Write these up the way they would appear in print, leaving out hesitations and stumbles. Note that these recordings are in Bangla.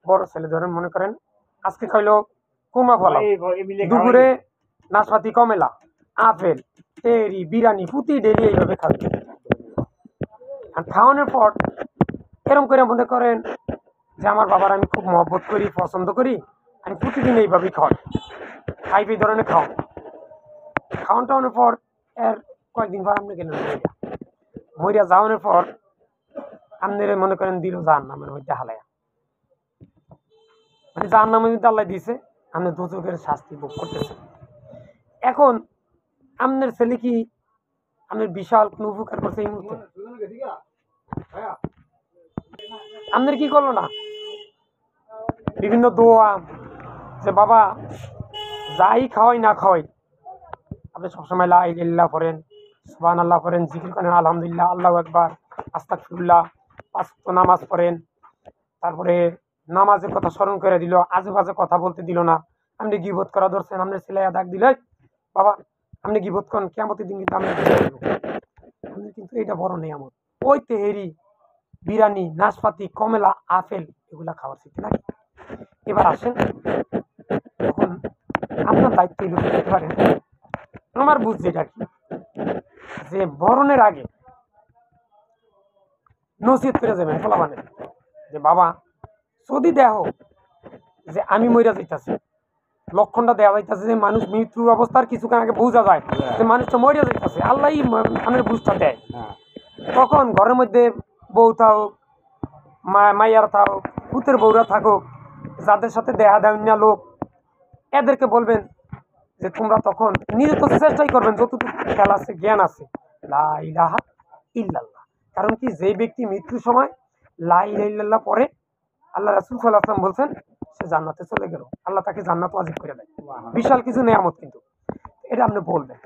বড় ছেলে ধরেন মনে করেন আজকে খাইলো কুমা ফল, দুপুরে নাশপাতি, কমলা, আপেল, তেরি, বিরিয়ানি, পুতি ডেলি এইভাবে খাবে। আর খাওয়ানোর পর এরকম করে মনে করেন যে আমার বাবার আমি খুব মহব্বত করি, পছন্দ করি, আমি প্রতিদিন এইভাবেই খাই এই ধরনের খাওয়ানোর পর এর কয়েকদিন পর আপনি গেলেন মরিয়া যাওয়ানোর পর আপনার মনে করেন দিল জাহান্নামের মধ্যে হালায়া, মানে জাহান্নামের মধ্যে আল্লাহ দিয়েছে, আপনি দুচোখের শাস্তি ভোগ করতেছেন। এখন আপনার ছেলে কি আপনার বিশাল কোনো উপকার করছে এই মুহূর্তে? আপনার কি করলো না? বিভিন্ন দোয়া যে বাবা যাই খাওয়াই না খাওয়াই আপনি সবসময় লা ইলাহা ইল্লাল্লাহ পড়েন, সুবহানাল্লাহ পড়েন, জিকির করেন, আলহামদুলিল্লাহ, আল্লাহু আকবার, আস্তাগফিরুল্লাহ, ৫ ওয়াক্ত নামাজ পড়েন। তারপরে নামাজের কথা স্মরণ করে দিল, আজে বাজে কথা বলতে দিল না। আপনি গীবত করা ধরছেন, আপনার ছেলে ডাক দিল, বাবা আপনি গীবত করেন, কিয়ামতের দিন কিন্তু আপনি কিন্তু এটা বড় নিয়ামত। ওই তেহেরি, বিরিয়ানি, নাশপাতি, কমলা, আপেল এগুলা খাওয়ার শিখতে নাকি? এবার আসেন, তখন আপনার দায়িত্ব এগুলো করতে পারেন। আমার বুঝছি এটা কি যে মরণের আগে নসিহত করে যাবেন ফলাবানের যে বাবা যদি দেহ যে আমি মইরা যাইতাছি, লক্ষণটা দেওয়া যাইতেছে যে মানুষ মৃত্যুর অবস্থার কিছুক্ষণ আগে বোঝা যায় যে মানুষটা মরিয়া যাইতেছে, আল্লাহ আমাদের বুঝটা দেয়। তখন ঘরের মধ্যে বউ থাকুক, মাইয়ার থাকুক, পুতের বউরা থাকুক, যাদের সাথে দেহা দেওয়া লোক, এদেরকে বলবেন যে তোমরা তখন নিজে তো চেষ্টাই করবেন যতটুকু খেয়াল আছে, জ্ঞান আছে, লা ইলাহা ইল্লাল্লাহ। কারণ কি যে ব্যক্তি মৃত্যুর সময় লা ইলাহা ইল্লাল্লাহ পড়ে, আল্লাহ রাসূল সাল্লাল্লাহু আলাইহি ওয়াসাল্লাম বলছেন সে জান্নাতে চলে গেল, আল্লাহ তাকে জান্নাত ওয়াজিব করে দেয়। বিশাল কিছু নিয়ামত কিন্তু এটা আপনি বলবেন।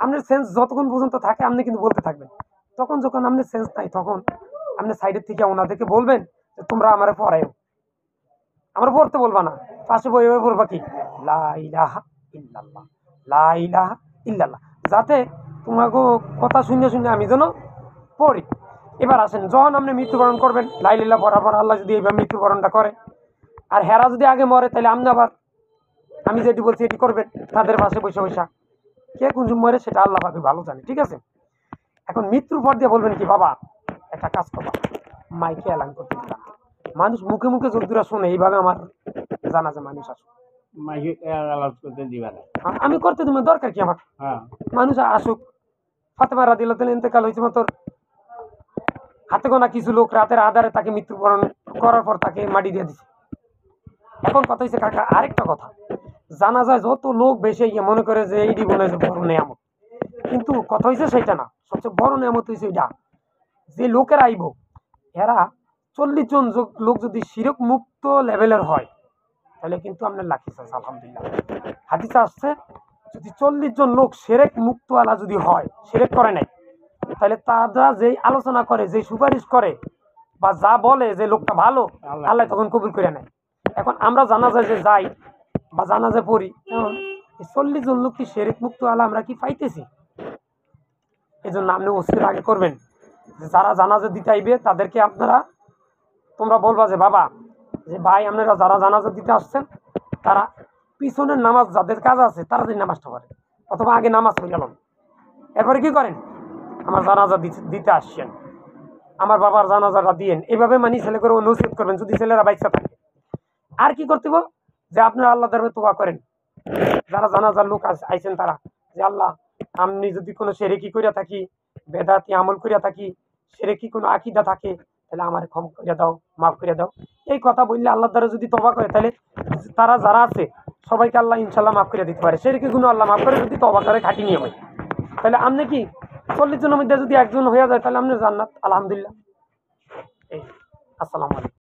আপনার সেন্স যতক্ষণ পর্যন্ত থাকে আপনি কিন্তু বলতে থাকবেন। তখন যখন আপনার সেন্স নাই তখন আপনি সাইডের থেকে ওনাদেরকে বলবেন যে তোমরা আমারে পড়ায়ও, আমরা পড়তে বলবা না, পাশে বই পড়বা কি লা ইলাহা ইল্লাল্লাহ, লা ইলাহা ইল্লাল্লাহ, যাতে তোমাকে কথা শুনে শুনে আমি যেন পড়ি। এবার আসেন, যখন আপনি মৃত্যুবরণ করবেন লা ইলাহা ইল্লাল্লাহ পড়ার পর আল্লাহ যদি এইভাবে মৃত্যুবরণটা করে আর হেরা যদি আগে মরে তাহলে আপনি আবার আমি যেটি বলছি এটি করবেন তাদের পাশে বসে বসা। কে কোন মরে সেটা আল্লাহ পাকে ভালো জানে, ঠিক আছে? এখন মৃত্যুর পর দিয়ে বলবেন কি বাবা একটা কাজ করবা, মাইকে এলান করতে দিলাম, মানুষ মুখে মুখে যদ্দুরা শুনে এইভাবে আমার জানাজা মানুষ আসুক, আমি করতে দিব, দরকার কি আমার? মানুষ আসুক, ফাতেমা রাদিয়াল্লাহু তাআলা ইন্তেকাল হয়েছে মাত্র হাতে গোনা কিছু লোক রাতের আধারে তাকে মৃত্যুবরণ করার পর তাকে মাটি দিয়ে দিছে। এখন কথা হচ্ছে কাকা আরেকটা কথা, জানা যায় যত লোক বেশি মনে করে যে এই জীবনে বড় নিয়ামত, কিন্তু কথা হয়েছে সেটা না। সবচেয়ে বড় নিয়ামত হয়েছে এটা যে লোকেরা আইব এরা 40 জন লোক যদি শিরক মুক্ত লেভেলের হয় তাহলে কিন্তু আপনার লাখি আছে। আলহামদুলিল্লাহ হাদিসে আসছে যদি 40 জন লোক শিরক মুক্ত আলা যদি হয়, শিরক করে নাই, তাহলে তারা যেই আলোচনা করে, যে সুপারিশ করে বা যা বলে যে লোকটা ভালো, আল্লাহ তখন কবুল করে নেয়। এখন আমরা জানাজা যে যাই বা জানাজা পড়ি, 40 জন লোক কি শিরক মুক্ত আলা আমরা কি পাইতেছি? এই জন্য আপনি ওসির আগে করবেন যে যারা জানাজা দিতে আইবে তাদেরকে আপনারা তোমরা বলবা যে বাবা যে ভাই আপনারা যারা জানাজা দিতে আসছেন তারা পিছনের নামাজ যাদের কাজ আছে তারা যদি নামাজটা করে, অথবা আগে নামাজ পড়ে গেলাম, এরপরে কি করেন আমার জানাজা দিতে আসছেন, আমার বাবার জানাজাটা দিয়েন, এইভাবে মানি ছেলে করে নসিহত করবেন যদি ছেলেরা বাইচা থাকে। আর কি করতে হবে যে আপনারা আল্লাহ দরবারে তোবা করেন, যারা জানাজার লোক আইছেন তারা যে আল্লাহ আমি যদি কোনো শিরকি কইরা থাকি, বেদাতি আমল কইরা থাকি, শিরকি কোনো আকীদা থাকে তাহলে আমার ক্ষমা করে দাও, মাফ করে দাও। এই কথা বললে আল্লাহর দ্বারা যদি তওবা করে তাহলে তারা যারা আছে সবাইকে আল্লাহ ইনশাআল্লাহ মাফ করে দিতে পারে। শিরকি গুনাহ আল্লাহ মাফ করে যদি তওবা করে খাঁটি নিয়মে, তাহলে আপনি কি 40 জনের মধ্যে যদি একজন হয়ে যায় তাহলে আপনি জান্নাত। আলহামদুলিল্লাহ। এই আসসালামু আলাইকুম।